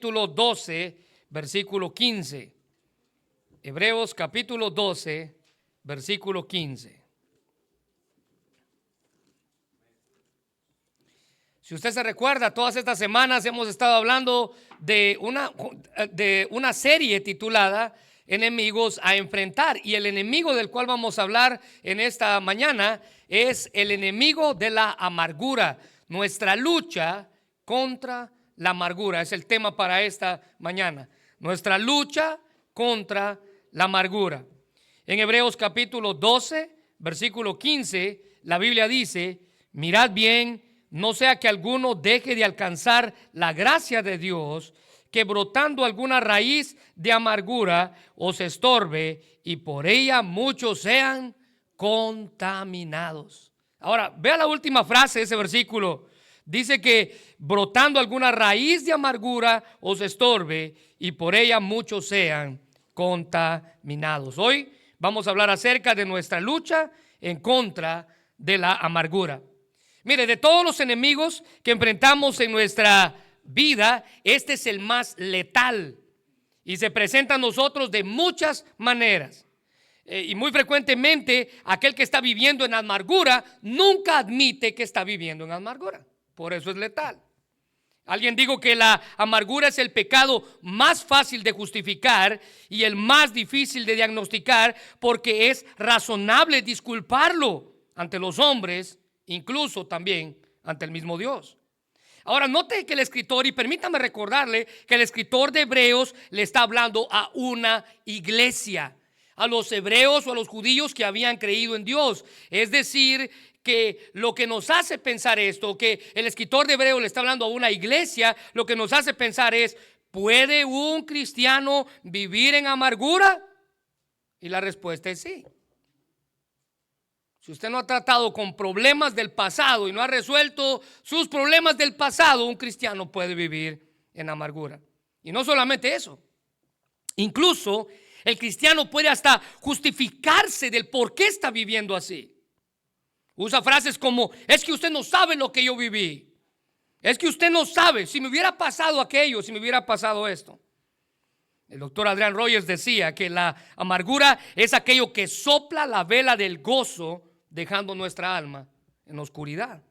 capítulo 12, versículo 15. Hebreos capítulo 12, versículo 15. Si usted se recuerda, todas estas semanas hemos estado hablando de una serie titulada Enemigos a enfrentar. Y el enemigo del cual vamos a hablar en esta mañana es el enemigo de la amargura. Nuestra lucha contra la amargura es el tema para esta mañana. Nuestra lucha contra la amargura. En Hebreos capítulo 12, versículo 15, la Biblia dice: mirad bien, no sea que alguno deje de alcanzar la gracia de Dios, que brotando alguna raíz de amargura os estorbe y por ella muchos sean contaminados. Ahora, vea la última frase de ese versículo. Dice que brotando alguna raíz de amargura os estorbe y por ella muchos sean contaminados. Hoy vamos a hablar acerca de nuestra lucha en contra de la amargura. Mire, de todos los enemigos que enfrentamos en nuestra vida, este es el más letal y se presenta a nosotros de muchas maneras. Y muy frecuentemente aquel que está viviendo en amargura nunca admite que está viviendo en amargura. Por eso es letal. Alguien dijo que la amargura es el pecado más fácil de justificar y el más difícil de diagnosticar, porque es razonable disculparlo ante los hombres, incluso también ante el mismo Dios. Ahora note que el escritor, y permítame recordarle que el escritor de Hebreos le está hablando a una iglesia, a los hebreos o a los judíos que habían creído en Dios. Es decir, que lo que nos hace pensar esto, que el escritor de Hebreos le está hablando a una iglesia, lo que nos hace pensar es: ¿puede un cristiano vivir en amargura? Y la respuesta es sí. Si usted no ha tratado con problemas del pasado y no ha resuelto sus problemas del pasado, un cristiano puede vivir en amargura. Y no solamente eso, incluso el cristiano puede hasta justificarse del por qué está viviendo así. Usa frases como: es que usted no sabe lo que yo viví. Es que usted no sabe, si me hubiera pasado aquello, si me hubiera pasado esto. El doctor Adrian Rogers decía que la amargura es aquello que sopla la vela del gozo, dejando nuestra alma en la oscuridad.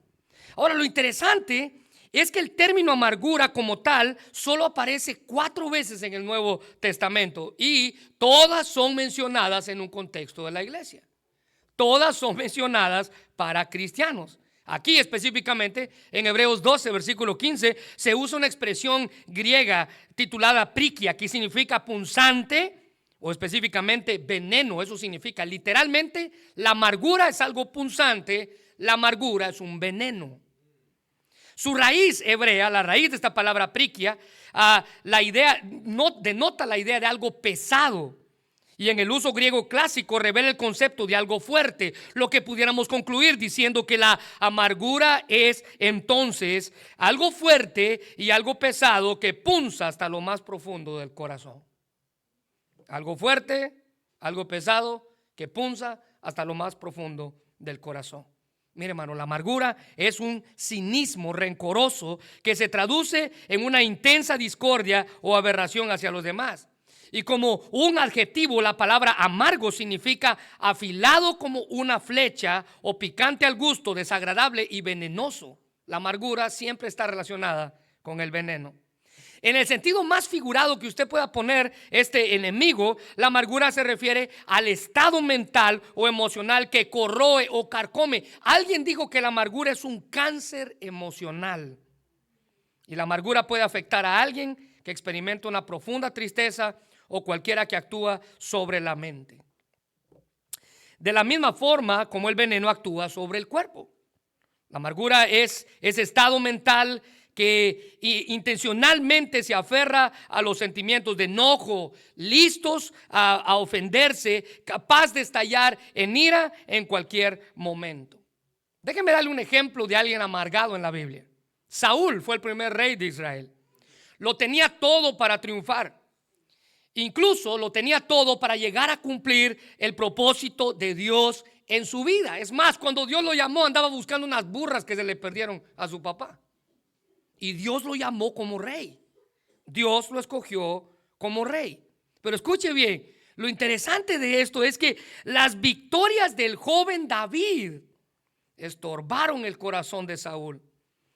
Ahora, lo interesante es que el término amargura como tal solo aparece 4 veces en el Nuevo Testamento y todas son mencionadas en un contexto de la iglesia. Todas son mencionadas para cristianos. Aquí específicamente en Hebreos 12, versículo 15, se usa una expresión griega titulada prikia, que significa punzante o específicamente veneno. Eso significa literalmente la amargura es algo punzante, la amargura es un veneno. Su raíz hebrea, la raíz de esta palabra prikia, la idea denota la idea de algo pesado. Y en el uso griego clásico revela el concepto de algo fuerte, lo que pudiéramos concluir diciendo que la amargura es entonces algo fuerte y algo pesado que punza hasta lo más profundo del corazón. Algo fuerte, algo pesado que punza hasta lo más profundo del corazón. Mire, hermano, la amargura es un cinismo rencoroso que se traduce en una intensa discordia o aberración hacia los demás. Y como un adjetivo, la palabra amargo significa afilado como una flecha o picante al gusto, desagradable y venenoso. La amargura siempre está relacionada con el veneno. En el sentido más figurado que usted pueda poner este enemigo, la amargura se refiere al estado mental o emocional que corroe o carcome. Alguien dijo que la amargura es un cáncer emocional. Y la amargura puede afectar a alguien que experimenta una profunda tristeza o cualquiera que actúa sobre la mente. De la misma forma como el veneno actúa sobre el cuerpo. La amargura es ese estado mental que intencionalmente se aferra a los sentimientos de enojo, listos a ofenderse, capaz de estallar en ira en cualquier momento. Déjeme darle un ejemplo de alguien amargado en la Biblia. Saúl fue el primer rey de Israel. Lo tenía todo para triunfar. Incluso lo tenía todo para llegar a cumplir el propósito de Dios en su vida. Es más, cuando Dios lo llamó, andaba buscando unas burras que se le perdieron a su papá. Y Dios lo llamó como rey. Dios lo escogió como rey. Pero escuche bien, lo interesante de esto es que las victorias del joven David estorbaron el corazón de Saúl,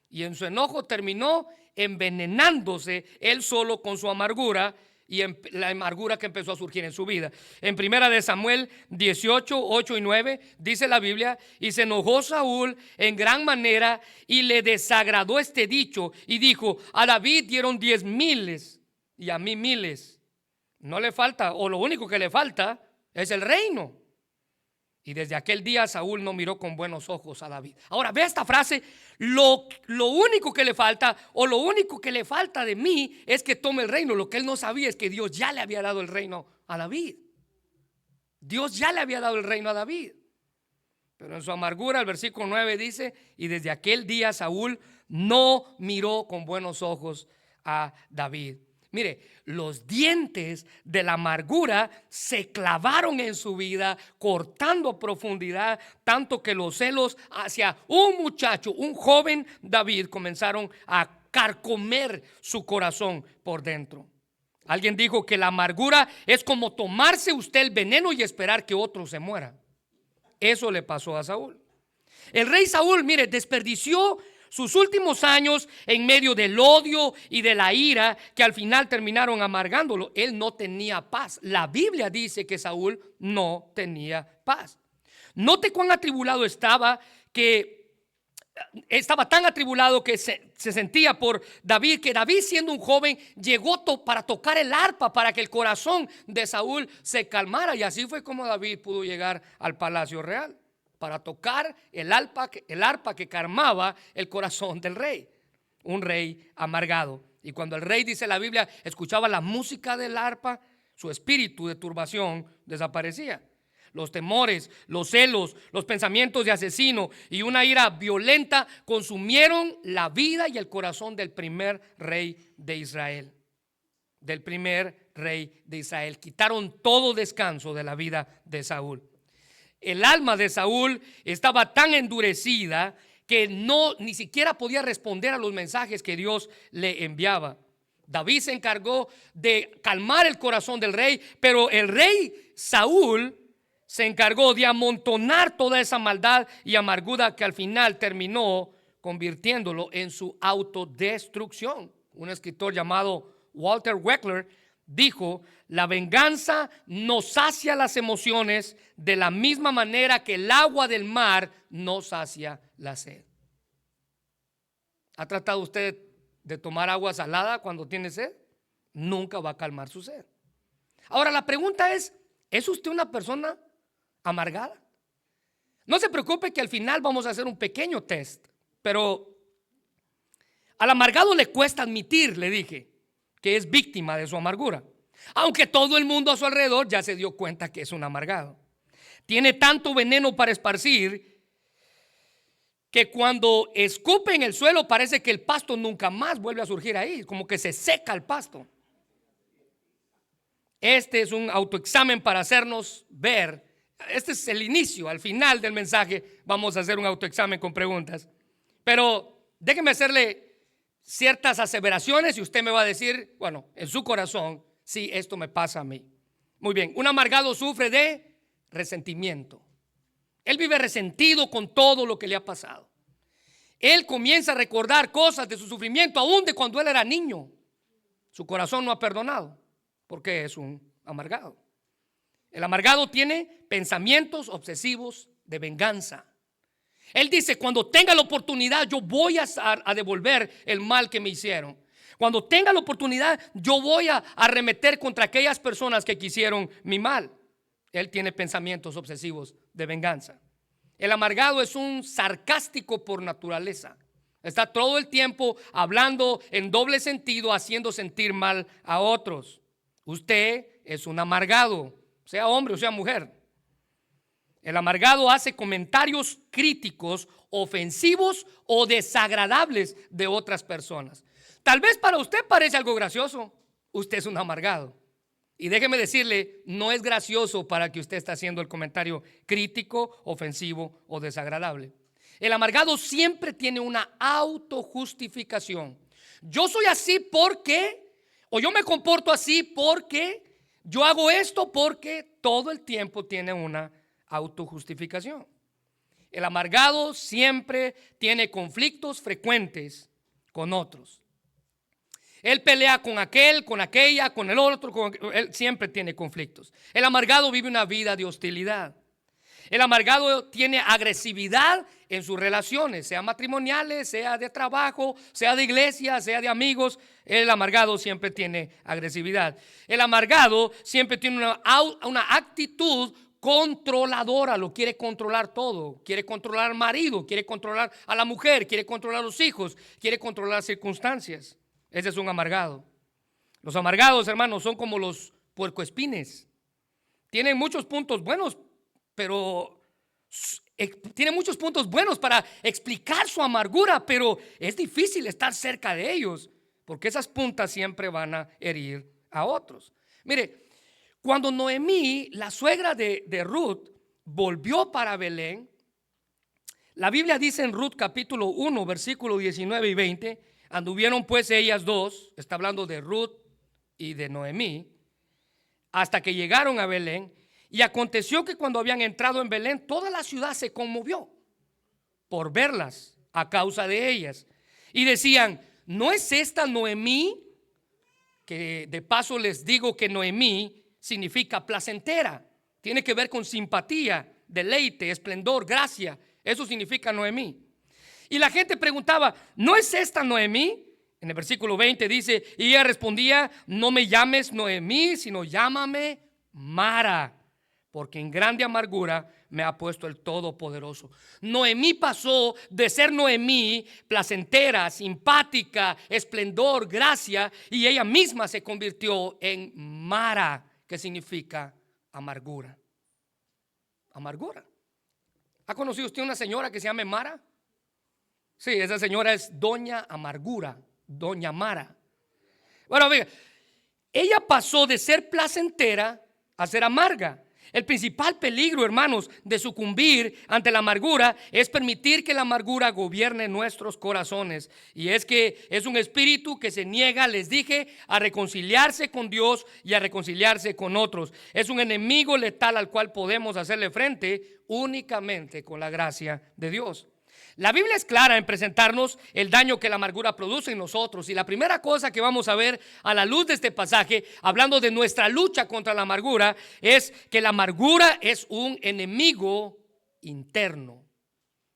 y en su enojo terminó envenenándose él solo con su amargura y la amargura que empezó a surgir en su vida. En primera de Samuel 18, 8 y 9 dice la Biblia: y se enojó Saúl en gran manera y le desagradó este dicho y dijo: a David dieron 10,000 y a mí 1,000. No le falta, o lo único que le falta es el reino. Y desde aquel día Saúl no miró con buenos ojos a David. Ahora ve esta frase: lo único que le falta, o lo único que le falta de mí, es que tome el reino. Lo que él no sabía es que Dios ya le había dado el reino a David. Dios ya le había dado el reino a David. Pero en su amargura, el versículo 9 dice: y desde aquel día Saúl no miró con buenos ojos a David. Mire, los dientes de la amargura se clavaron en su vida, cortando a profundidad, tanto que los celos hacia un muchacho, un joven David, comenzaron a carcomer su corazón por dentro. Alguien dijo que la amargura es como tomarse usted el veneno y esperar que otro se muera. Eso le pasó a Saúl. El rey Saúl, mire, desperdició sus últimos años en medio del odio y de la ira que al final terminaron amargándolo. Él no tenía paz. La Biblia dice que Saúl no tenía paz. Note cuán atribulado estaba, que estaba tan atribulado que se sentía por David, que David, siendo un joven, llegó para tocar el arpa para que el corazón de Saúl se calmara, y así fue como David pudo llegar al palacio real, para tocar el arpa que calmaba el corazón del rey, un rey amargado. Y cuando el rey, dice la Biblia, escuchaba la música del arpa, su espíritu de turbación desaparecía. Los temores, los celos, los pensamientos de asesino y una ira violenta consumieron la vida y el corazón del primer rey de Israel. Quitaron todo descanso de la vida de Saúl. El alma de Saúl estaba tan endurecida que ni siquiera podía responder a los mensajes que Dios le enviaba. David se encargó de calmar el corazón del rey, pero el rey Saúl se encargó de amontonar toda esa maldad y amargura que al final terminó convirtiéndolo en su autodestrucción. Un escritor llamado Walter Weckler dijo: la venganza no sacia las emociones de la misma manera que el agua del mar no sacia la sed. ¿Ha tratado usted de tomar agua salada cuando tiene sed? Nunca va a calmar su sed. Ahora la pregunta ¿es usted una persona amargada? No se preocupe, que al final vamos a hacer un pequeño test, pero al amargado le cuesta admitir, le dije, que es víctima de su amargura, aunque todo el mundo a su alrededor ya se dio cuenta que es un amargado. Tiene tanto veneno para esparcir que cuando escupe en el suelo parece que el pasto nunca más vuelve a surgir ahí, como que se seca el pasto. Este es un autoexamen para hacernos ver. Este es el inicio. Al final del mensaje vamos a hacer un autoexamen con preguntas, pero déjeme hacerle ciertas aseveraciones y usted me va a decir, bueno, en su corazón, sí, esto me pasa a mí. Muy bien, un amargado sufre de resentimiento. Él vive resentido con todo lo que le ha pasado. Él comienza a recordar cosas de su sufrimiento aún de cuando él era niño. Su corazón no ha perdonado porque es un amargado. El amargado tiene pensamientos obsesivos de venganza. Él dice: cuando tenga la oportunidad yo voy a devolver el mal que me hicieron. Cuando tenga la oportunidad yo voy a arremeter contra aquellas personas que quisieron mi mal. Él tiene pensamientos obsesivos de venganza. El amargado es un sarcástico por naturaleza. Está todo el tiempo hablando en doble sentido, haciendo sentir mal a otros. Usted es un amargado, sea hombre o sea mujer. El amargado hace comentarios críticos, ofensivos o desagradables de otras personas. Tal vez para usted parece algo gracioso. Usted es un amargado. Y déjeme decirle, no es gracioso para que usted esté haciendo el comentario crítico, ofensivo o desagradable. El amargado siempre tiene una autojustificación. Yo soy así porque, O yo me comporto así porque yo hago esto porque todo el tiempo tiene una autojustificación. El amargado siempre tiene conflictos frecuentes con otros. Él pelea con aquel, con aquella, con el otro, él siempre tiene conflictos. El amargado vive una vida de hostilidad. El amargado tiene agresividad en sus relaciones, sea matrimoniales, sea de trabajo, sea de iglesia, sea de amigos. El amargado siempre tiene agresividad. El amargado siempre tiene una actitud controladora, lo quiere controlar todo, quiere controlar al marido, quiere controlar a la mujer, quiere controlar a los hijos, quiere controlar las circunstancias. Ese es un amargado. Los amargados, hermanos, son como los puercoespines. Tienen muchos puntos buenos, pero tienen muchos puntos buenos para explicar su amargura, pero es difícil estar cerca de ellos, porque esas puntas siempre van a herir a otros. Mire, cuando Noemí, la suegra de Ruth, volvió para Belén, la Biblia dice en Ruth capítulo 1, versículo 19 y 20, anduvieron pues ellas dos, está hablando de Ruth y de Noemí, hasta que llegaron a Belén. Y aconteció que cuando habían entrado en Belén, toda la ciudad se conmovió por verlas a causa de ellas. Y decían, ¿no es esta Noemí? Que de paso les digo que Noemí significa placentera. Tiene que ver con simpatía, deleite, esplendor, gracia. Eso significa Noemí. Y la gente preguntaba, ¿no es esta Noemí? En el versículo 20 dice, y ella respondía, no me llames Noemí, sino llámame Mara, porque en grande amargura me ha puesto el Todopoderoso. Noemí pasó de ser Noemí, placentera, simpática, esplendor, gracia, y ella misma se convirtió en Mara, que significa amargura. Amargura. ¿Ha conocido usted una señora que se llama Mara? Sí, esa señora es Doña Amargura, Doña Mara. Bueno, venga, ella pasó de ser placentera a ser amarga. El principal peligro, hermanos, de sucumbir ante la amargura es permitir que la amargura gobierne nuestros corazones. Y es que es un espíritu que se niega, les dije, a reconciliarse con Dios y a reconciliarse con otros. Es un enemigo letal al cual podemos hacerle frente únicamente con la gracia de Dios. La Biblia es clara en presentarnos el daño que la amargura produce en nosotros. Y la primera cosa que vamos a ver a la luz de este pasaje, hablando de nuestra lucha contra la amargura, es que la amargura es un enemigo interno.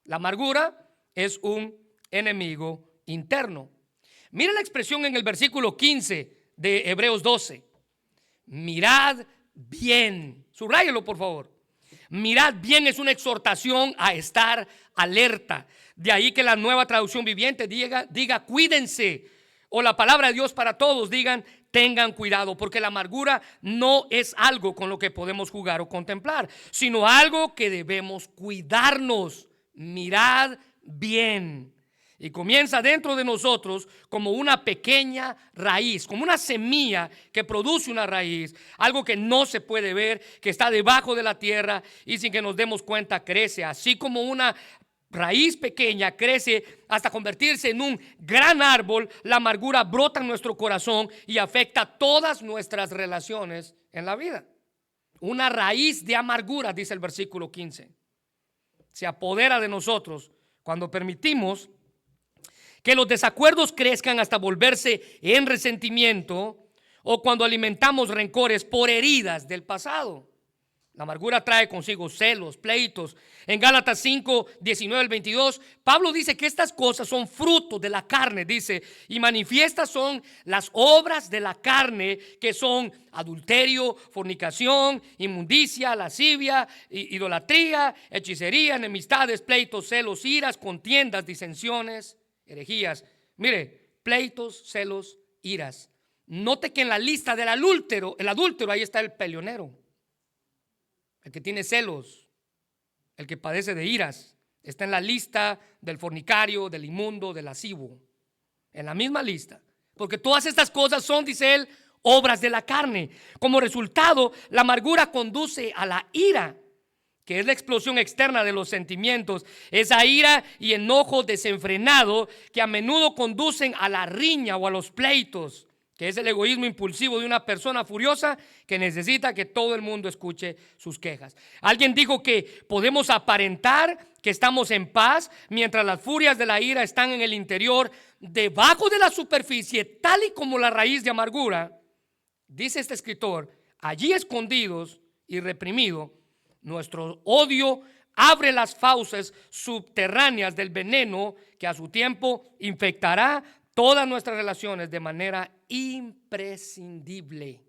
La amargura es un enemigo interno. Mira la expresión en el versículo 15 de Hebreos 12. Mirad bien. Subráyelo, por favor. Mirad bien es una exhortación a estar alerta. De ahí que la Nueva Traducción Viviente diga cuídense, o la palabra de Dios para todos digan tengan cuidado, porque la amargura no es algo con lo que podemos jugar o contemplar, sino algo que debemos cuidarnos. Mirad bien. Y comienza dentro de nosotros como una pequeña raíz, como una semilla que produce una raíz, algo que no se puede ver, que está debajo de la tierra y sin que nos demos cuenta crece. Así como una raíz pequeña crece hasta convertirse en un gran árbol, la amargura brota en nuestro corazón y afecta todas nuestras relaciones en la vida. Una raíz de amargura, dice el versículo 15, se apodera de nosotros cuando permitimos que los desacuerdos crezcan hasta volverse en resentimiento o cuando alimentamos rencores por heridas del pasado. La amargura trae consigo celos, pleitos. En Gálatas 5, 19 al 22, Pablo dice que estas cosas son fruto de la carne, dice, y manifiestas son las obras de la carne, que son adulterio, fornicación, inmundicia, lascivia, idolatría, hechicería, enemistades, pleitos, celos, iras, contiendas, disensiones, herejías. Mire, pleitos, celos, iras. Note que en la lista del adúltero, el adúltero, ahí está el peleonero, el que tiene celos, el que padece de iras. Está en la lista del fornicario, del inmundo, del lascivo. En la misma lista. Porque todas estas cosas son, dice él, obras de la carne. Como resultado, la amargura conduce a la ira, que es la explosión externa de los sentimientos. Esa ira y enojo desenfrenado que a menudo conducen a la riña o a los pleitos, que es el egoísmo impulsivo de una persona furiosa que necesita que todo el mundo escuche sus quejas. Alguien dijo que podemos aparentar que estamos en paz mientras las furias de la ira están en el interior, debajo de la superficie, tal y como la raíz de amargura. Dice este escritor, allí escondidos y reprimidos, nuestro odio abre las fauces subterráneas del veneno que a su tiempo infectará todas nuestras relaciones de manera imprescindible.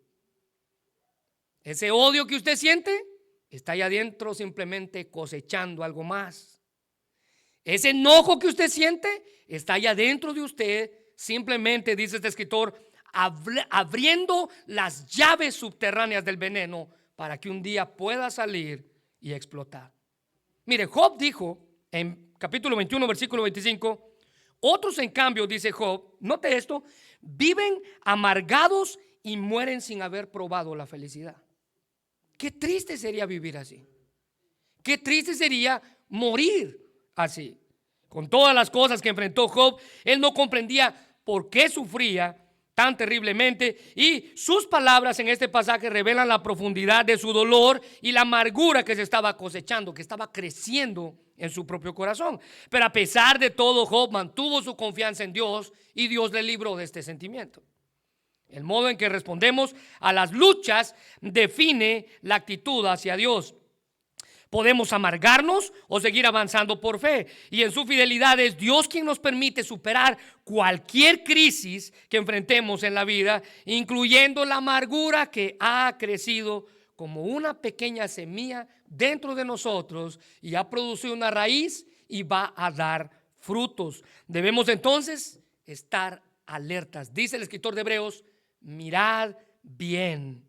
Ese odio que usted siente está allá adentro simplemente cosechando algo más. Ese enojo que usted siente está allá dentro de usted simplemente, dice este escritor, abriendo las llaves subterráneas del veneno para que un día pueda salir y explotar. Mire, Job dijo en capítulo 21, versículo 25, otros en cambio, dice Job, note esto, viven amargados y mueren sin haber probado la felicidad. Qué triste sería vivir así. Qué triste sería morir así. Con todas las cosas que enfrentó Job, él no comprendía por qué sufría tan terriblemente, y sus palabras en este pasaje revelan la profundidad de su dolor y la amargura que se estaba cosechando, que estaba creciendo en su propio corazón. Pero a pesar de todo, Job mantuvo su confianza en Dios y Dios le libró de este sentimiento. El modo en que respondemos a las luchas define la actitud hacia Dios. Podemos amargarnos o seguir avanzando por fe. Y en su fidelidad es Dios quien nos permite superar cualquier crisis que enfrentemos en la vida, incluyendo la amargura que ha crecido como una pequeña semilla dentro de nosotros y ha producido una raíz y va a dar frutos. Debemos entonces estar alertas. Dice el escritor de Hebreos, mirad bien.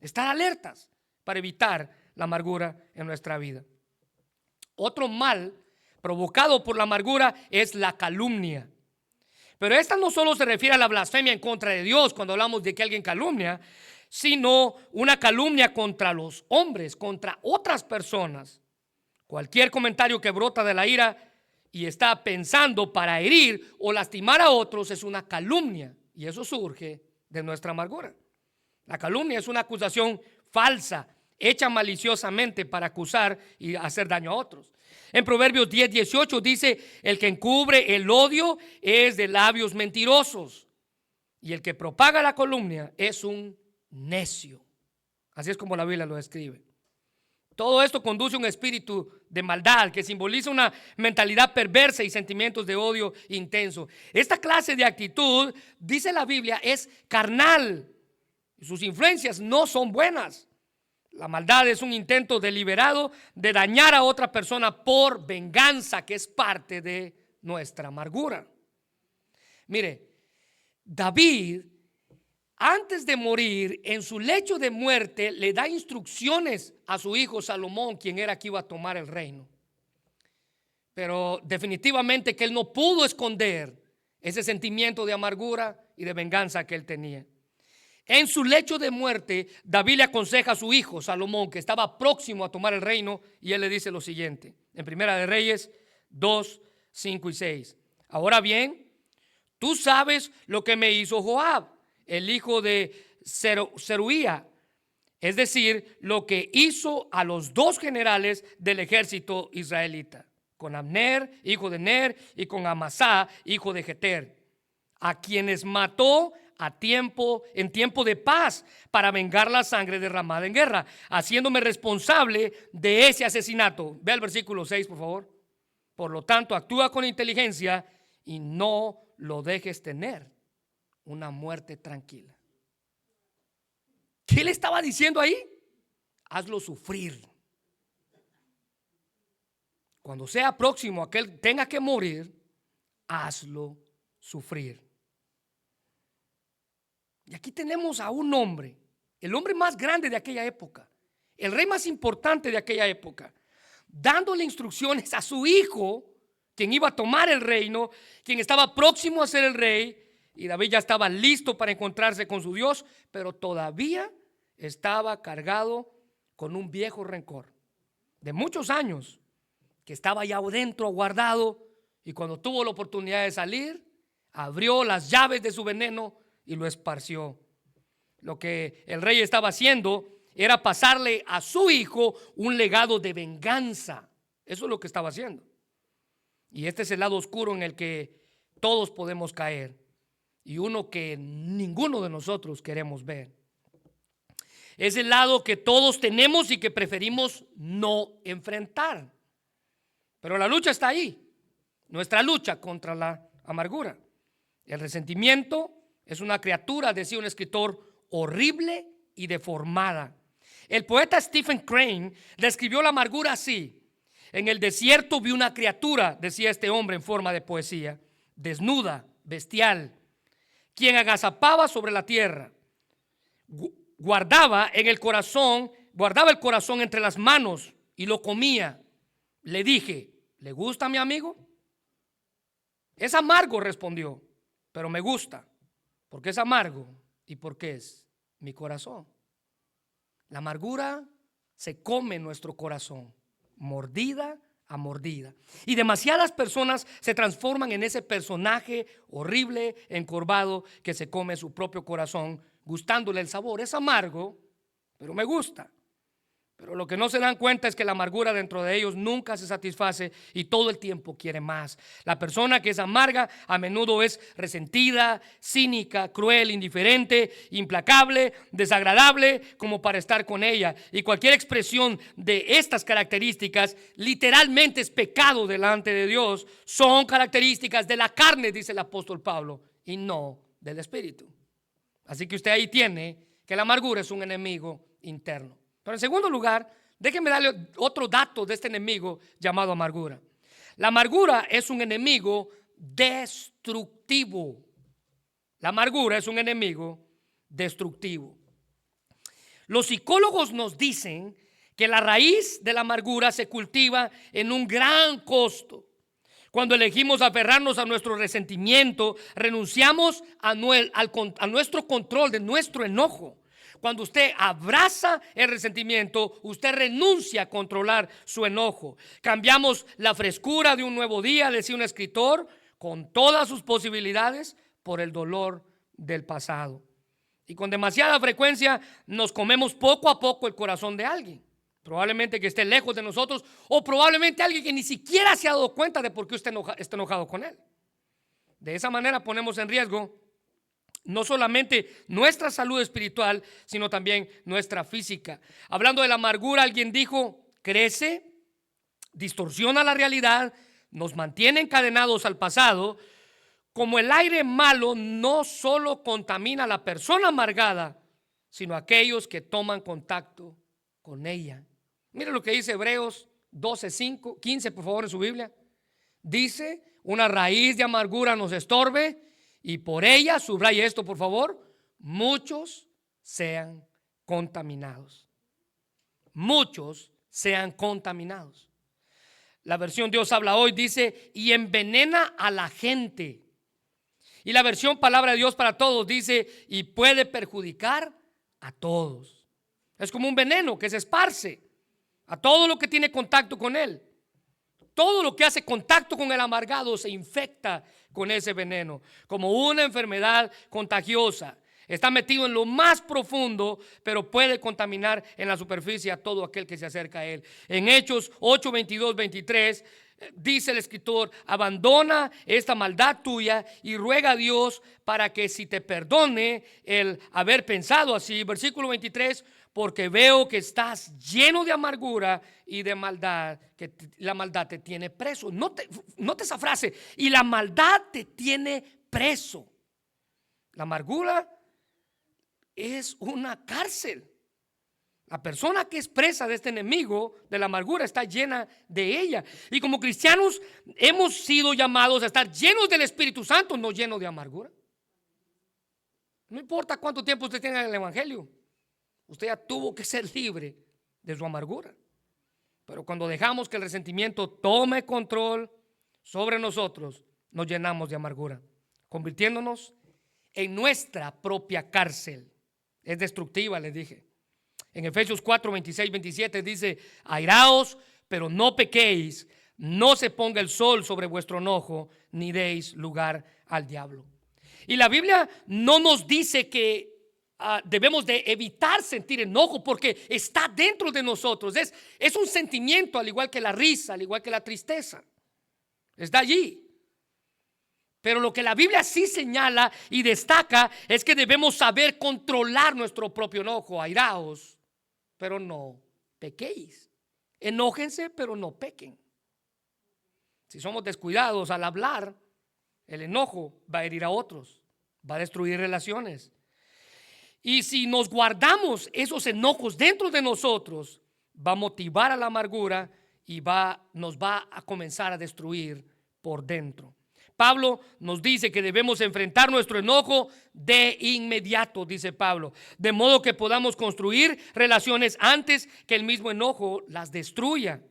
Estar alertas para evitar la amargura en nuestra vida. Otro mal provocado por la amargura es la calumnia. Pero esta no solo se refiere a la blasfemia en contra de Dios cuando hablamos de que alguien calumnia, sino una calumnia contra los hombres, contra otras personas. Cualquier comentario que brota de la ira y está pensando para herir o lastimar a otros es una calumnia, y eso surge de nuestra amargura. La calumnia es una acusación falsa, hecha maliciosamente para acusar y hacer daño a otros. En Proverbios 10:18 dice, el que encubre el odio es de labios mentirosos, y el que propaga la calumnia es un necio. Así es como la Biblia lo describe. Todo esto conduce a un espíritu de maldad que simboliza una mentalidad perversa y sentimientos de odio intenso. Esta clase de actitud, dice la Biblia, es carnal. Sus influencias no son buenas. La maldad es un intento deliberado de dañar a otra persona por venganza, que es parte de nuestra amargura. Mire, David, antes de morir, en su lecho de muerte, le da instrucciones a su hijo Salomón, quien era que iba a tomar el reino. Pero definitivamente que él no pudo esconder ese sentimiento de amargura y de venganza que él tenía. En su lecho de muerte, David le aconseja a su hijo Salomón, que estaba próximo a tomar el reino, y él le dice lo siguiente, en Primera de Reyes 2, 5 y 6. Ahora bien, tú sabes lo que me hizo Joab, el hijo de Zeruía, es decir, lo que hizo a los dos generales del ejército israelita, con Abner, hijo de Ner, y con Amasá, hijo de Jeter, a quienes mató en tiempo de paz para vengar la sangre derramada en guerra, haciéndome responsable de ese asesinato. Ve el versículo 6, por favor. Por lo tanto, actúa con inteligencia y no lo dejes tener una muerte tranquila. ¿Qué le estaba diciendo ahí? Hazlo sufrir. Cuando sea próximo a que él tenga que morir, hazlo sufrir. Y aquí tenemos a un hombre, el hombre más grande de aquella época, el rey más importante de aquella época, dándole instrucciones a su hijo, quien iba a tomar el reino, quien estaba próximo a ser el rey. Y David ya estaba listo para encontrarse con su Dios, pero todavía estaba cargado con un viejo rencor de muchos años que estaba ya adentro guardado, y cuando tuvo la oportunidad de salir, abrió las llaves de su veneno y lo esparció. Lo que el rey estaba haciendo era pasarle a su hijo un legado de venganza. Eso es lo que estaba haciendo. Y este es el lado oscuro en el que todos podemos caer, y uno que ninguno de nosotros queremos ver. Es el lado que todos tenemos y que preferimos no enfrentar. Pero la lucha está ahí. Nuestra lucha contra la amargura. El resentimiento es una criatura, decía un escritor, horrible y deformada. El poeta Stephen Crane describió la amargura así: en el desierto vi una criatura, decía este hombre en forma de poesía, desnuda, bestial, quien agazapaba sobre la tierra, guardaba el corazón entre las manos y lo comía. Le dije, ¿le gusta mi amigo? Es amargo, respondió, pero me gusta, porque es amargo y porque es mi corazón. La amargura se come nuestro corazón, mordida a mordida. Y demasiadas personas se transforman en ese personaje horrible, encorvado, que se come su propio corazón, gustándole el sabor. Es amargo, pero me gusta. Pero lo que no se dan cuenta es que la amargura dentro de ellos nunca se satisface y todo el tiempo quiere más. La persona que es amarga a menudo es resentida, cínica, cruel, indiferente, implacable, desagradable como para estar con ella. Y cualquier expresión de estas características literalmente es pecado delante de Dios. Son características de la carne, dice el apóstol Pablo, y no del espíritu. Así que usted ahí tiene que la amargura es un enemigo interno. Pero en segundo lugar, déjenme darle otro dato de este enemigo llamado amargura. La amargura es un enemigo destructivo. La amargura es un enemigo destructivo. Los psicólogos nos dicen que la raíz de la amargura se cultiva en un gran costo. Cuando elegimos aferrarnos a nuestro resentimiento, renunciamos a nuestro control de nuestro enojo. Cuando usted abraza el resentimiento, usted renuncia a controlar su enojo. Cambiamos la frescura de un nuevo día, decía un escritor, con todas sus posibilidades por el dolor del pasado. Y con demasiada frecuencia nos comemos poco a poco el corazón de alguien. Probablemente que esté lejos de nosotros, o probablemente alguien que ni siquiera se ha dado cuenta de por qué usted está enojado con él. De esa manera ponemos en riesgo no solamente nuestra salud espiritual, sino también nuestra física. Hablando de la amargura, alguien dijo, crece, distorsiona la realidad, nos mantiene encadenados al pasado. Como el aire malo no solo contamina a la persona amargada, sino a aquellos que toman contacto con ella. Mire lo que dice Hebreos 15, por favor, en su Biblia. Dice, una raíz de amargura nos estorbe, y por ella, subraye esto por favor, muchos sean contaminados. Muchos sean contaminados. La versión Dios habla hoy dice, y envenena a la gente. Y la versión Palabra de Dios para Todos dice, y puede perjudicar a todos. Es como un veneno que se esparce a todo lo que tiene contacto con él. Todo lo que hace contacto con el amargado se infecta con ese veneno, como una enfermedad contagiosa. Está metido en lo más profundo, pero puede contaminar en la superficie a todo aquel que se acerca a él. En Hechos 8, 22, 23, dice el escritor, abandona esta maldad tuya y ruega a Dios para que si te perdone el haber pensado así. Versículo 23, porque veo que estás lleno de amargura y de maldad, que la maldad te tiene preso. Note esa frase, y la maldad te tiene preso. La amargura es una cárcel. La persona que es presa de este enemigo de la amargura está llena de ella. Y como cristianos hemos sido llamados a estar llenos del Espíritu Santo, no llenos de amargura. No importa cuánto tiempo usted tenga en el Evangelio, usted ya tuvo que ser libre de su amargura. Pero cuando dejamos que el resentimiento tome control sobre nosotros, nos llenamos de amargura, convirtiéndonos en nuestra propia cárcel. Es destructiva, les dije. En Efesios 4, 26, 27 dice, airaos, pero no pequéis, no se ponga el sol sobre vuestro enojo, ni deis lugar al diablo. Y la Biblia no nos dice que debemos de evitar sentir enojo, porque está dentro de nosotros. Es un sentimiento, al igual que la risa, al igual que la tristeza. Está allí. Pero lo que la Biblia sí señala y destaca es que debemos saber controlar nuestro propio enojo. Airaos, pero no pequéis. Enójense, pero no pequen. Si somos descuidados al hablar, el enojo va a herir a otros, va a destruir relaciones. Y si nos guardamos esos enojos dentro de nosotros, va a motivar a la amargura y nos va a comenzar a destruir por dentro. Pablo nos dice que debemos enfrentar nuestro enojo de inmediato, dice Pablo, de modo que podamos construir relaciones antes que el mismo enojo las destruya.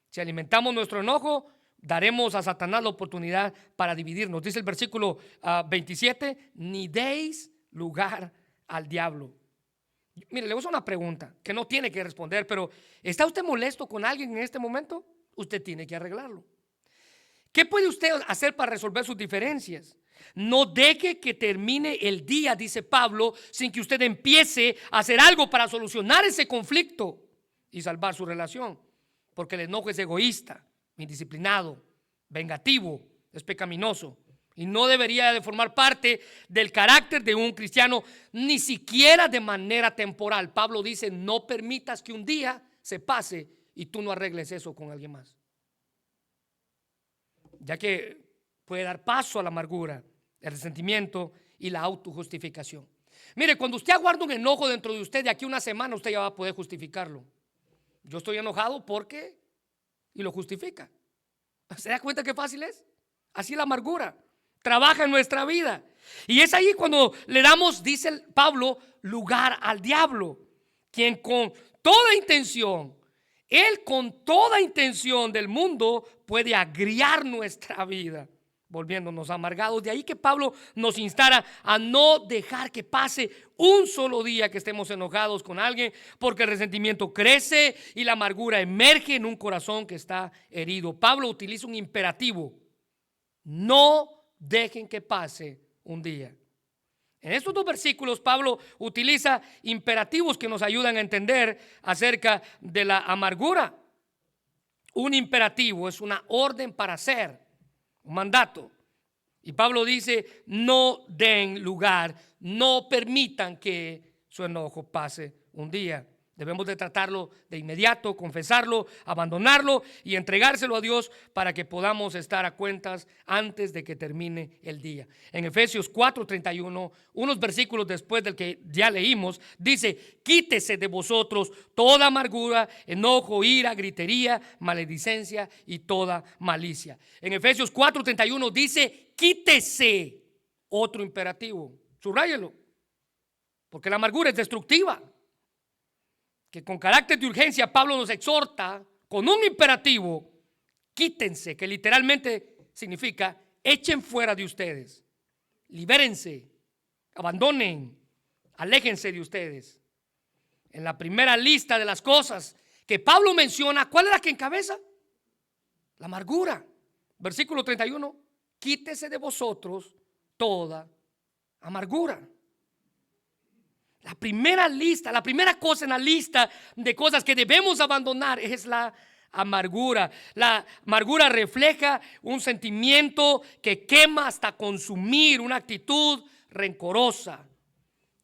Si alimentamos nuestro enojo, daremos a Satanás la oportunidad para dividirnos. Dice el versículo 27, ni deis lugar al diablo. Mire, le voy a hacer una pregunta que no tiene que responder, pero ¿está usted molesto con alguien en este momento? Usted tiene que arreglarlo. ¿Qué puede usted hacer para resolver sus diferencias? No deje que termine el día, dice Pablo, sin que usted empiece a hacer algo para solucionar ese conflicto y salvar su relación. Porque el enojo es egoísta, indisciplinado, vengativo, es pecaminoso y no debería de formar parte del carácter de un cristiano, ni siquiera de manera temporal. Pablo dice, no permitas que un día se pase y tú no arregles eso con alguien más, ya que puede dar paso a la amargura, el resentimiento y la autojustificación. Mire, cuando usted aguarda un enojo dentro de usted, de aquí a una semana usted ya va a poder justificarlo. Yo estoy enojado porque, y lo justifica. ¿Se da cuenta qué fácil es? Así la amargura trabaja en nuestra vida. Y es ahí cuando le damos, dice Pablo, lugar al diablo, quien con toda intención, él con toda intención del mundo puede agriar nuestra vida, volviéndonos amargados. De ahí que Pablo nos instara a no dejar que pase un solo día que estemos enojados con alguien, porque el resentimiento crece y la amargura emerge en un corazón que está herido. Pablo utiliza un imperativo: no dejen que pase un día. En estos dos versículos Pablo utiliza imperativos que nos ayudan a entender acerca de la amargura. Un imperativo es una orden para hacer, un mandato. Y Pablo dice, no den lugar, no permitan que su enojo pase un día. Debemos de tratarlo de inmediato, confesarlo, abandonarlo y entregárselo a Dios para que podamos estar a cuentas antes de que termine el día. En Efesios 4:31, unos versículos después del que ya leímos, dice, quítese de vosotros toda amargura, enojo, ira, gritería, maledicencia y toda malicia. En Efesios 4:31 dice, quítese, otro imperativo, subráyelo, porque la amargura es destructiva. Que con carácter de urgencia Pablo nos exhorta con un imperativo: quítense, que literalmente significa echen fuera de ustedes, libérense, abandonen, aléjense de ustedes. En la primera lista de las cosas que Pablo menciona, ¿cuál es la que encabeza? La amargura. Versículo 31, quítese de vosotros toda amargura. La primera lista, la primera cosa en la lista de cosas que debemos abandonar es la amargura. La amargura refleja un sentimiento que quema hasta consumir, una actitud rencorosa.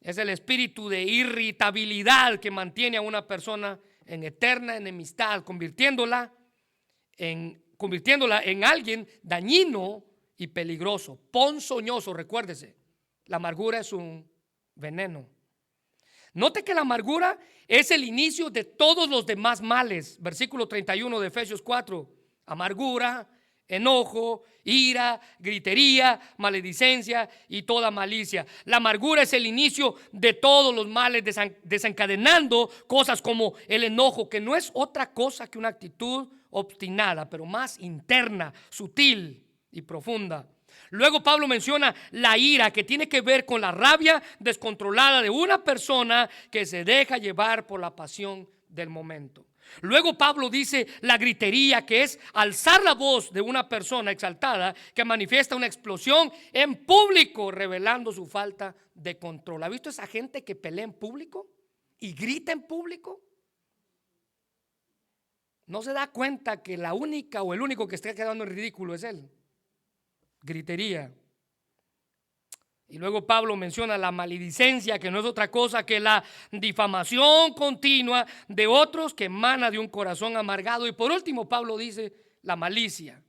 Es el espíritu de irritabilidad que mantiene a una persona en eterna enemistad, convirtiéndola en alguien dañino y peligroso, ponzoñoso. Recuérdese, la amargura es un veneno. Note que la amargura es el inicio de todos los demás males. Versículo 31 de Efesios 4. Amargura, enojo, ira, gritería, maledicencia y toda malicia. La amargura es el inicio de todos los males, desencadenando cosas como el enojo, que no es otra cosa que una actitud obstinada, pero más interna, sutil y profunda. Luego Pablo menciona la ira, que tiene que ver con la rabia descontrolada de una persona que se deja llevar por la pasión del momento. Luego Pablo dice la gritería, que es alzar la voz de una persona exaltada que manifiesta una explosión en público, revelando su falta de control. ¿Ha visto esa gente que pelea en público y grita en público? No se da cuenta que la única o el único que está quedando en ridículo es él. Gritería. Y luego Pablo menciona la maledicencia, que no es otra cosa que la difamación continua de otros que emana de un corazón amargado. Y por último Pablo dice la malicia.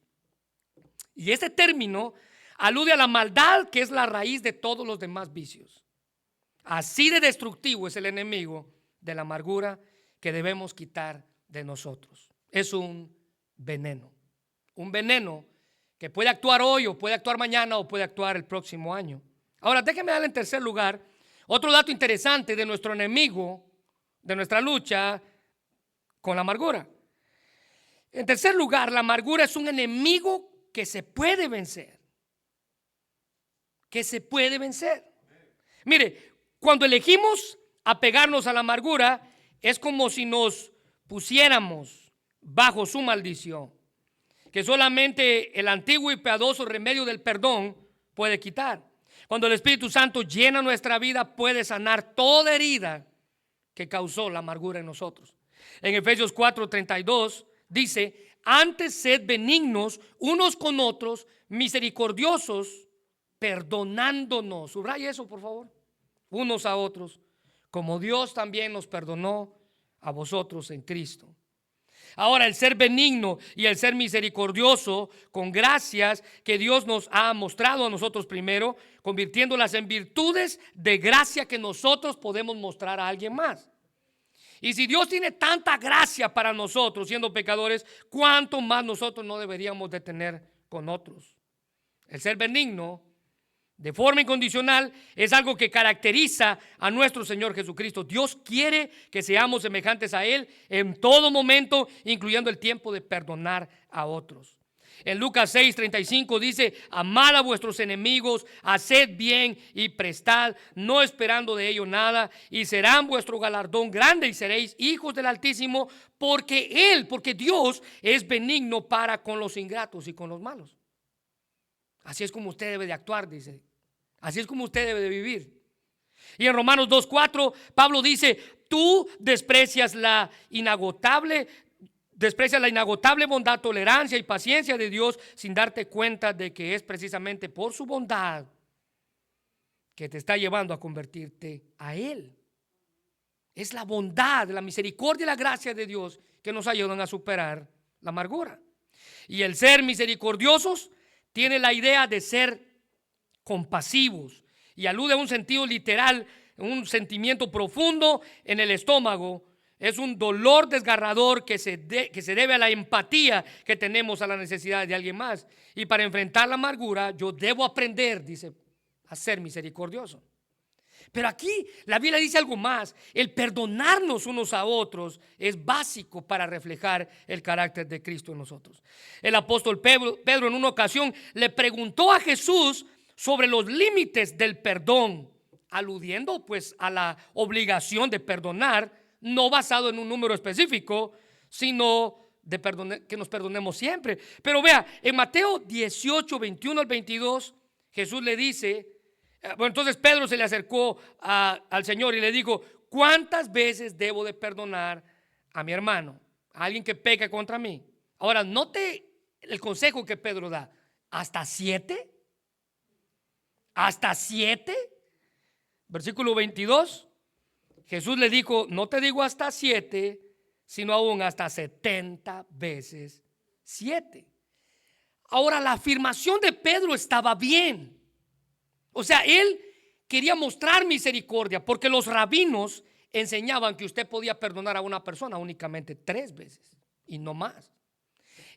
Y este término alude a la maldad, que es la raíz de todos los demás vicios. Así de destructivo es el enemigo de la amargura que debemos quitar de nosotros. Es un veneno que puede actuar hoy o puede actuar mañana o puede actuar el próximo año. Ahora déjeme darle en tercer lugar otro dato interesante de nuestro enemigo, de nuestra lucha con la amargura. En tercer lugar, la amargura es un enemigo que se puede vencer. Mire, cuando elegimos apegarnos a la amargura, es como si nos pusiéramos bajo su maldición, que solamente el antiguo y piadoso remedio del perdón puede quitar. Cuando el Espíritu Santo llena nuestra vida, puede sanar toda herida que causó la amargura en nosotros. En Efesios 4:32 dice: antes sed benignos unos con otros, misericordiosos, perdonándonos. Subraya eso, por favor. Unos a otros, como Dios también nos perdonó a vosotros en Cristo. Ahora, el ser benigno y el ser misericordioso, con gracias que Dios nos ha mostrado a nosotros primero, convirtiéndolas en virtudes de gracia que nosotros podemos mostrar a alguien más. Y si Dios tiene tanta gracia para nosotros siendo pecadores, ¿cuánto más nosotros no deberíamos de tener con otros? El ser benigno de forma incondicional es algo que caracteriza a nuestro Señor Jesucristo. Dios quiere que seamos semejantes a Él en todo momento, incluyendo el tiempo de perdonar a otros. En Lucas 6:35 dice: amad a vuestros enemigos, haced bien y prestad, no esperando de ello nada, y serán vuestro galardón grande y seréis hijos del Altísimo, porque Dios es benigno para con los ingratos y con los malos. Así es como usted debe de actuar, dice. Así es como usted debe de vivir. Y en Romanos 2:4 Pablo dice: tú desprecias la inagotable bondad, tolerancia y paciencia de Dios, sin darte cuenta de que es precisamente por su bondad que te está llevando a convertirte a Él. Es la bondad, la misericordia y la gracia de Dios que nos ayudan a superar la amargura. Y el ser misericordiosos tiene la idea de ser compasivos y alude a un sentido literal, un sentimiento profundo en el estómago. Es un dolor desgarrador que se debe a la empatía que tenemos a la necesidad de alguien más. Y para enfrentar la amargura, yo debo aprender, dice, a ser misericordioso. Pero aquí la Biblia dice algo más. El perdonarnos unos a otros es básico para reflejar el carácter de Cristo en nosotros. El apóstol Pedro en una ocasión le preguntó a Jesús sobre los límites del perdón, aludiendo pues a la obligación de perdonar, no basado en un número específico, sino que nos perdonemos siempre. Pero vea, en Mateo 18:21 al 22, Jesús le dice, entonces Pedro se le acercó al Señor y le dijo: ¿cuántas veces debo de perdonar a mi hermano, a alguien que peca contra mí? Ahora, note el consejo que Pedro da: ¿hasta 7? ¿Hasta 7? Versículo 22. Jesús le dijo: no te digo hasta 7, sino aún hasta 70 veces 7. Ahora, la afirmación de Pedro estaba bien. O sea, él quería mostrar misericordia, porque los rabinos enseñaban que usted podía perdonar a una persona únicamente 3 veces y no más.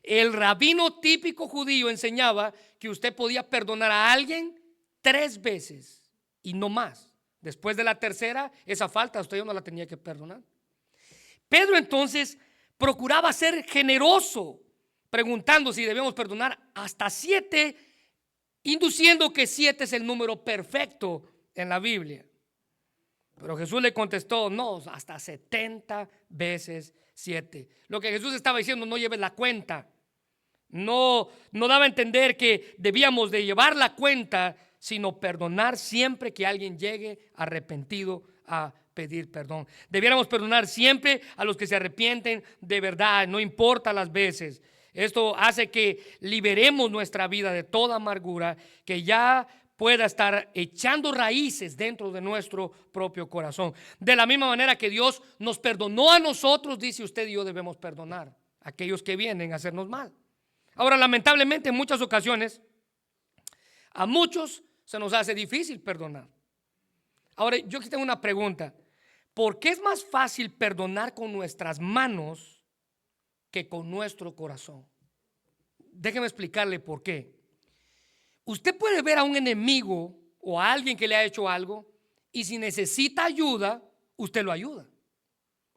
El rabino típico judío enseñaba que usted podía perdonar a alguien 3 veces y no más. Después de la tercera, esa falta usted ya no la tenía que perdonar. Pedro entonces procuraba ser generoso, preguntando si debemos perdonar hasta 7, induciendo que 7 es el número perfecto en la Biblia. Pero Jesús le contestó: no, hasta 70 veces 7. Lo que Jesús estaba diciendo, no lleves la cuenta. No daba a entender que debíamos de llevar la cuenta, sino perdonar siempre que alguien llegue arrepentido a pedir perdón. Debiéramos perdonar siempre a los que se arrepienten de verdad, no importa las veces. Esto hace que liberemos nuestra vida de toda amargura que ya pueda estar echando raíces dentro de nuestro propio corazón. De la misma manera que Dios nos perdonó a nosotros, dice usted y yo debemos perdonar a aquellos que vienen a hacernos mal. Ahora, lamentablemente, en muchas ocasiones, a muchos se nos hace difícil perdonar. Ahora, yo aquí tengo una pregunta. ¿Por qué es más fácil perdonar con nuestras manos que con nuestro corazón? Déjeme explicarle por qué. Usted puede ver a un enemigo o a alguien que le ha hecho algo y si necesita ayuda, usted lo ayuda.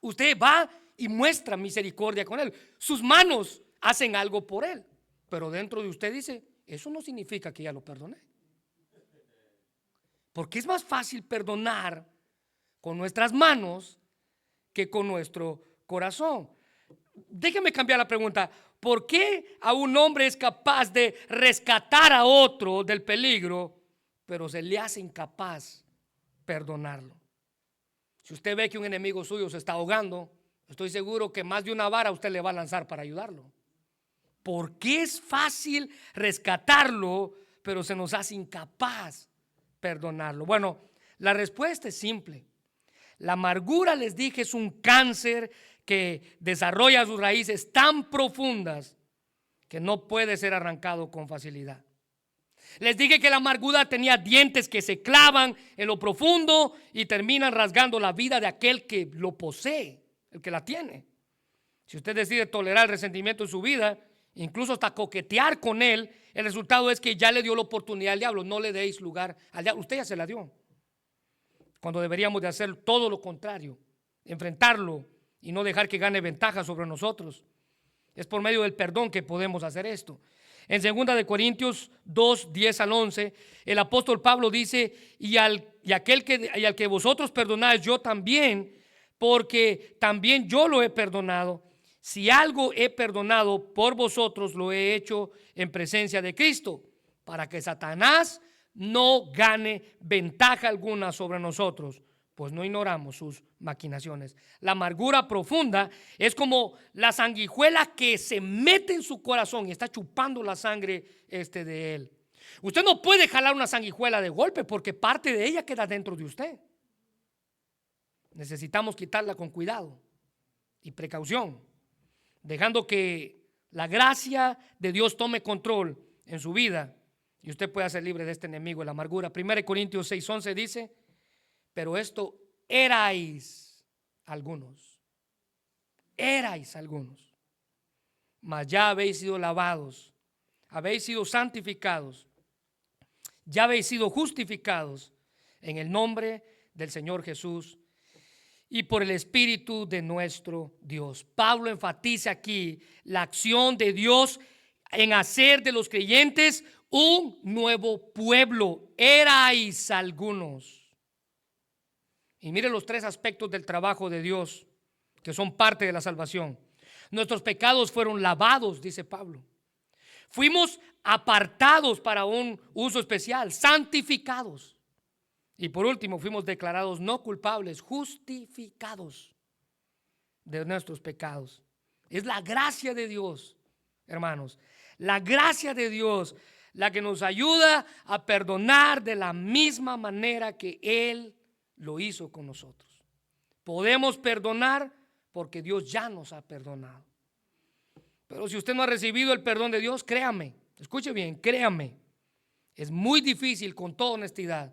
Usted va y muestra misericordia con él. Sus manos hacen algo por él, pero dentro de usted dice, eso no significa que ya lo perdoné. Porque es más fácil perdonar con nuestras manos que con nuestro corazón. Déjeme cambiar la pregunta. ¿Por qué a un hombre es capaz de rescatar a otro del peligro, pero se le hace incapaz perdonarlo? Si usted ve que un enemigo suyo se está ahogando, estoy seguro que más de una vara usted le va a lanzar para ayudarlo. ¿Por qué es fácil rescatarlo, pero se nos hace incapaz perdonarlo? Bueno, la respuesta es simple. La amargura, les dije, es un cáncer que desarrolla sus raíces tan profundas que no puede ser arrancado con facilidad. Les dije que la amargura tenía dientes que se clavan en lo profundo y terminan rasgando la vida de aquel que lo posee, el que la tiene. Si usted decide tolerar el resentimiento en su vida, incluso hasta coquetear con él, el resultado es que ya le dio la oportunidad al diablo. No le deis lugar al diablo, usted ya se la dio. Cuando deberíamos de hacer todo lo contrario, enfrentarlo y no dejar que gane ventaja sobre nosotros. Es por medio del perdón que podemos hacer esto. En 2 Corintios 2, 10 al 11, el apóstol Pablo dice, y al que vosotros perdonáis, yo también, porque también yo lo he perdonado. Si algo he perdonado por vosotros, lo he hecho en presencia de Cristo, para que Satanás no gane ventaja alguna sobre nosotros, pues no ignoramos sus maquinaciones. La amargura profunda es como la sanguijuela que se mete en su corazón y está chupando la sangre de él. Usted no puede jalar una sanguijuela de golpe porque parte de ella queda dentro de usted. Necesitamos quitarla con cuidado y precaución, dejando que la gracia de Dios tome control en su vida y usted pueda ser libre de este enemigo de la amargura. 1 Corintios 6:11 dice, pero esto erais algunos, mas ya habéis sido lavados, habéis sido santificados, ya habéis sido justificados en el nombre del Señor Jesús y por el Espíritu de nuestro Dios. Pablo enfatiza aquí la acción de Dios en hacer de los creyentes un nuevo pueblo. Erais algunos. Y mire los tres aspectos del trabajo de Dios que son parte de la salvación. Nuestros pecados fueron lavados, dice Pablo. Fuimos apartados para un uso especial, santificados. Y por último, fuimos declarados no culpables, justificados de nuestros pecados. Es la gracia de Dios, hermanos. La gracia de Dios la que nos ayuda a perdonar de la misma manera que Él lo hizo con nosotros. Podemos perdonar porque Dios ya nos ha perdonado. Pero si usted no ha recibido el perdón de Dios, créame, escuche bien, créame, es muy difícil, con toda honestidad,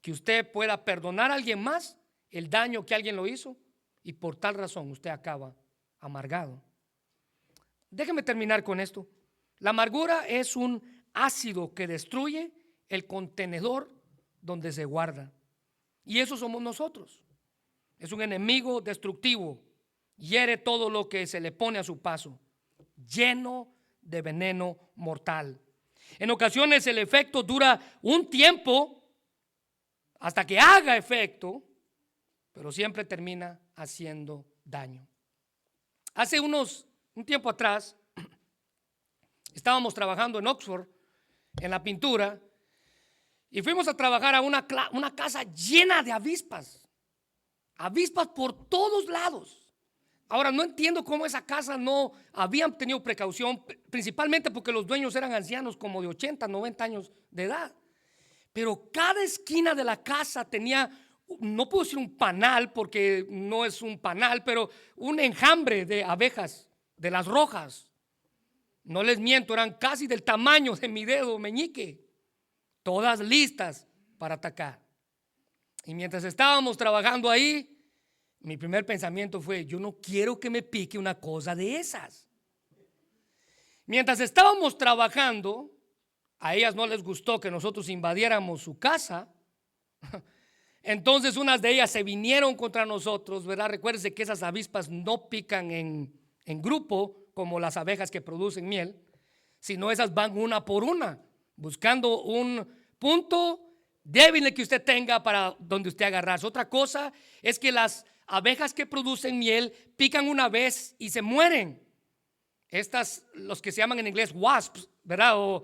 que usted pueda perdonar a alguien más el daño que alguien lo hizo y por tal razón usted acaba amargado. Déjeme terminar con esto. La amargura es un ácido que destruye el contenedor donde se guarda. Y eso somos nosotros. Es un enemigo destructivo. Hiere todo lo que se le pone a su paso, lleno de veneno mortal. En ocasiones el efecto dura un tiempo hasta que haga efecto, pero siempre termina haciendo daño. Hace un tiempo atrás, estábamos trabajando en Oxford, en la pintura, y fuimos a trabajar a una casa llena de avispas. Avispas por todos lados. Ahora, no entiendo cómo esa casa no habían tenido precaución, principalmente porque los dueños eran ancianos como de 80, 90 años de edad. Pero cada esquina de la casa tenía, no puedo decir un panal porque no es un panal, pero un enjambre de abejas, de las rojas. No les miento, eran casi del tamaño de mi dedo meñique, todas listas para atacar. Y mientras estábamos trabajando ahí, mi primer pensamiento fue: yo no quiero que me pique una cosa de esas. Mientras estábamos trabajando, a ellas no les gustó que nosotros invadiéramos su casa. Entonces unas de ellas se vinieron contra nosotros, ¿verdad? Recuérdense que esas avispas no pican en grupo como las abejas que producen miel, sino esas van una por una, buscando un punto débil que usted tenga para donde usted agarrarse. Otra cosa es que las abejas que producen miel pican una vez y se mueren. Estas, los que se llaman en inglés wasps, ¿verdad? O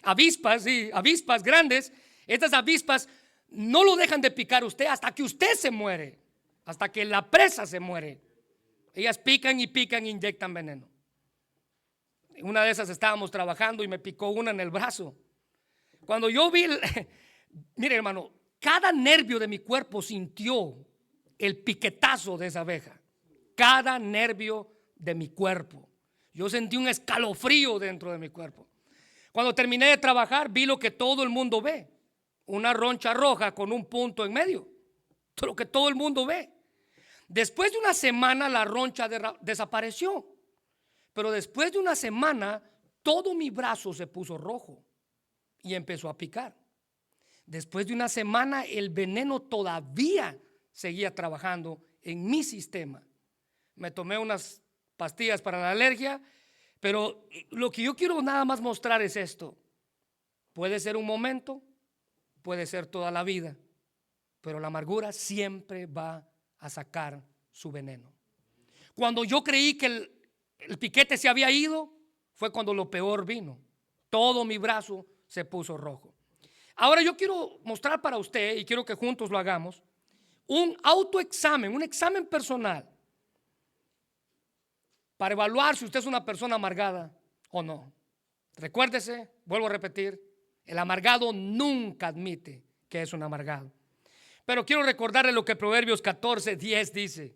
avispas, sí, avispas grandes. Estas avispas no lo dejan de picar usted hasta que usted se muere, hasta que la presa se muere. Ellas pican y pican e inyectan veneno. Una de esas estábamos trabajando y me picó una en el brazo. Cuando yo vi, mire hermano, cada nervio de mi cuerpo sintió el piquetazo de esa abeja. Cada nervio de mi cuerpo. Yo sentí un escalofrío dentro de mi cuerpo. Cuando terminé de trabajar, vi lo que todo el mundo ve: una roncha roja con un punto en medio. Lo que todo el mundo ve. Después de una semana la roncha desapareció. Pero después de una semana todo mi brazo se puso rojo y empezó a picar. Después de una semana el veneno todavía seguía trabajando en mi sistema. Me tomé unas pastillas para la alergia, pero lo que yo quiero nada más mostrar es esto: puede ser un momento, puede ser toda la vida, pero la amargura siempre va a sacar su veneno. Cuando yo creí que el piquete se había ido, fue cuando lo peor vino. Todo mi brazo se puso rojo. Ahora yo quiero mostrar para usted, y quiero que juntos lo hagamos, un autoexamen, un examen personal para evaluar si usted es una persona amargada o no. Recuérdese, vuelvo a repetir, el amargado nunca admite que es un amargado. Pero quiero recordarle lo que Proverbios 14:10 dice: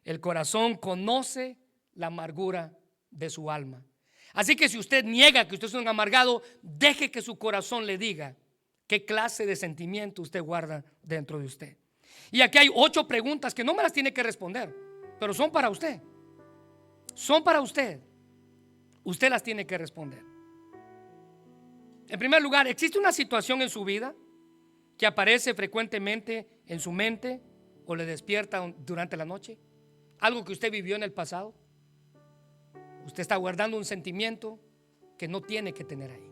el corazón conoce la amargura de su alma. Así que si usted niega que usted es un amargado, deje que su corazón le diga qué clase de sentimiento usted guarda dentro de usted. Y aquí hay 8 preguntas que no me las tiene que responder, pero son para usted. Son para usted. Usted las tiene que responder. En primer lugar, ¿existe una situación en su vida que aparece frecuentemente en su mente o le despierta durante la noche? Algo que usted vivió en el pasado. Usted está guardando un sentimiento que no tiene que tener ahí.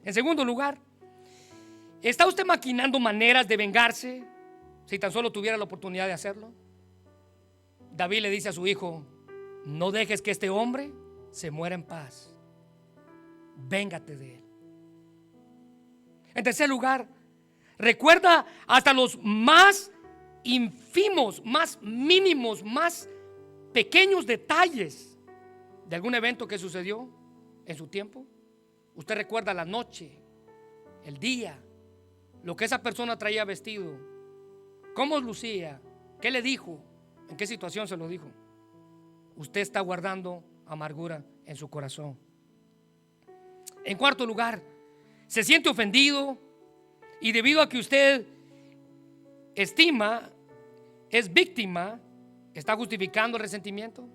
En segundo lugar, ¿está usted maquinando maneras de vengarse si tan solo tuviera la oportunidad de hacerlo? David le dice a su hijo: no dejes que este hombre se muera en paz. Véngate de él. En tercer lugar, recuerda hasta los más ínfimos, más mínimos, más pequeños detalles de algún evento que sucedió en su tiempo. Usted recuerda la noche, el día, lo que esa persona traía vestido, cómo lucía, qué le dijo, en qué situación se lo dijo. Usted está guardando amargura en su corazón. En cuarto lugar, se siente ofendido y debido a que usted estima es víctima, ¿está justificando el resentimiento?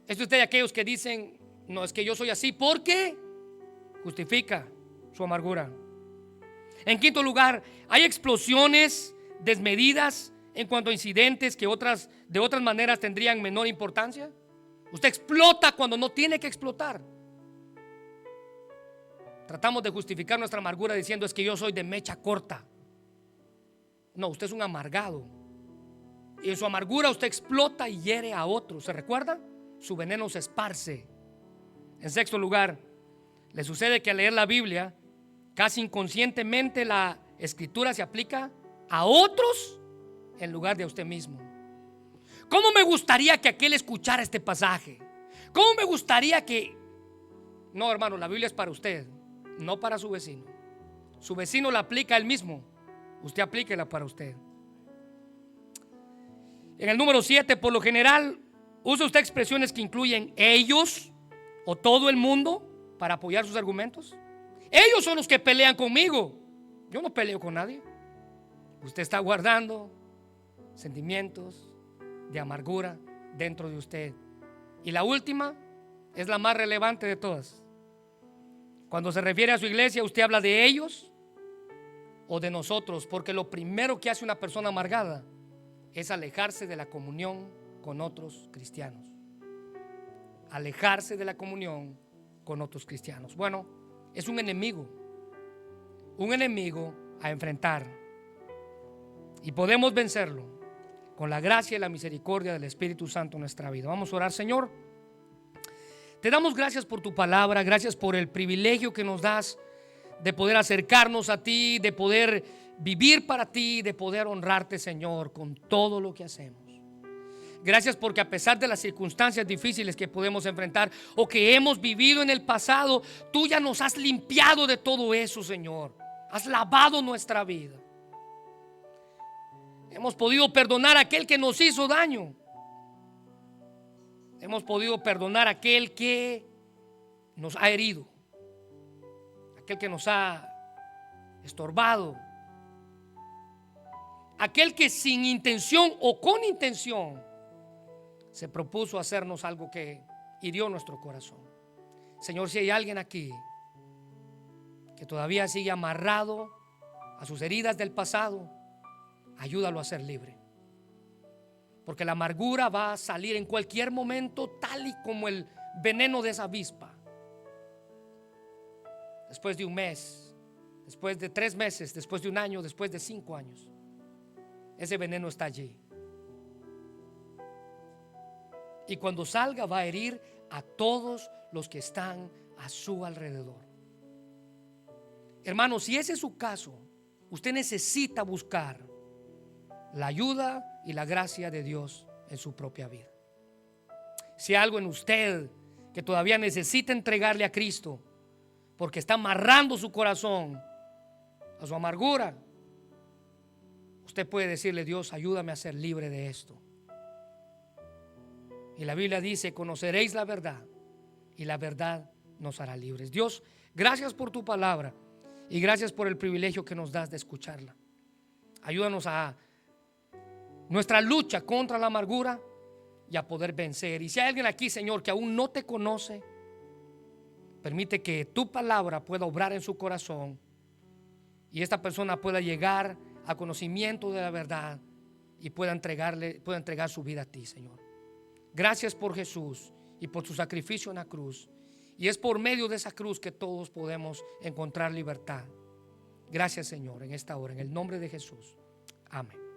¿Es usted de aquellos que dicen: no, es que yo soy así porque justifica su amargura? En quinto lugar, hay explosiones desmedidas en cuanto a incidentes que de otras maneras tendrían menor importancia. Usted explota cuando no tiene que explotar. Tratamos de justificar nuestra amargura diciendo: es que yo soy de mecha corta. No, usted es un amargado. Y en su amargura usted explota y hiere a otros. ¿Se recuerda? Su veneno se esparce. En sexto lugar, le sucede que al leer la Biblia, casi inconscientemente la escritura se aplica a otros en lugar de a usted mismo. ¿Cómo me gustaría que aquel escuchara este pasaje? ¿Cómo me gustaría que... No, hermano, la Biblia es para usted, no para su vecino. Su vecino la aplica a él mismo, usted aplíquela para usted. En el número 7, por lo general, usa usted expresiones que incluyen ellos o todo el mundo para apoyar sus argumentos. Ellos son los que pelean conmigo. Yo no peleo con nadie. Usted está guardando sentimientos de amargura dentro de usted. Y la última es la más relevante de todas. Cuando se refiere a su iglesia, usted habla de ellos o de nosotros, porque lo primero que hace una persona amargada es alejarse de la comunión con otros cristianos. Alejarse de la comunión con otros cristianos. Bueno, es un enemigo a enfrentar, y podemos vencerlo con la gracia y la misericordia del Espíritu Santo en nuestra vida. Vamos a orar. Señor, te damos gracias por tu palabra, gracias por el privilegio que nos das de poder acercarnos a ti, de poder vivir para ti, de poder honrarte, Señor, con todo lo que hacemos. Gracias porque a pesar de las circunstancias difíciles que podemos enfrentar o que hemos vivido en el pasado, tú ya nos has limpiado de todo eso, Señor. Has lavado nuestra vida. Hemos podido perdonar a aquel que nos hizo daño. Hemos podido perdonar a aquel que nos ha herido, aquel que nos ha estorbado, aquel que sin intención o con intención se propuso hacernos algo que hirió nuestro corazón. Señor, si hay alguien aquí que todavía sigue amarrado a sus heridas del pasado, ayúdalo a ser libre. Porque la amargura va a salir en cualquier momento, tal y como el veneno de esa avispa. Después de un mes, después de 3 meses, después de 1 año, después de 5 años, ese veneno está allí. Y cuando salga va a herir a todos los que están a su alrededor. Hermano, si ese es su caso, usted necesita buscar la ayuda y la gracia de Dios en su propia vida. Si hay algo en usted que todavía necesita entregarle a Cristo, porque está amarrando su corazón a su amargura, usted puede decirle: Dios, ayúdame a ser libre de esto. Y la Biblia dice: conoceréis la verdad y la verdad nos hará libres. Dios, gracias por tu palabra y gracias por el privilegio que nos das de escucharla. Ayúdanos a nuestra lucha contra la amargura y a poder vencer. Y si hay alguien aquí, Señor, que aún no te conoce, permite que tu palabra pueda obrar en su corazón y esta persona pueda llegar a conocimiento de la verdad y pueda entregar su vida a ti, Señor. Gracias por Jesús y por su sacrificio en la cruz. Y es por medio de esa cruz que todos podemos encontrar libertad. Gracias, Señor, en esta hora, en el nombre de Jesús. Amén.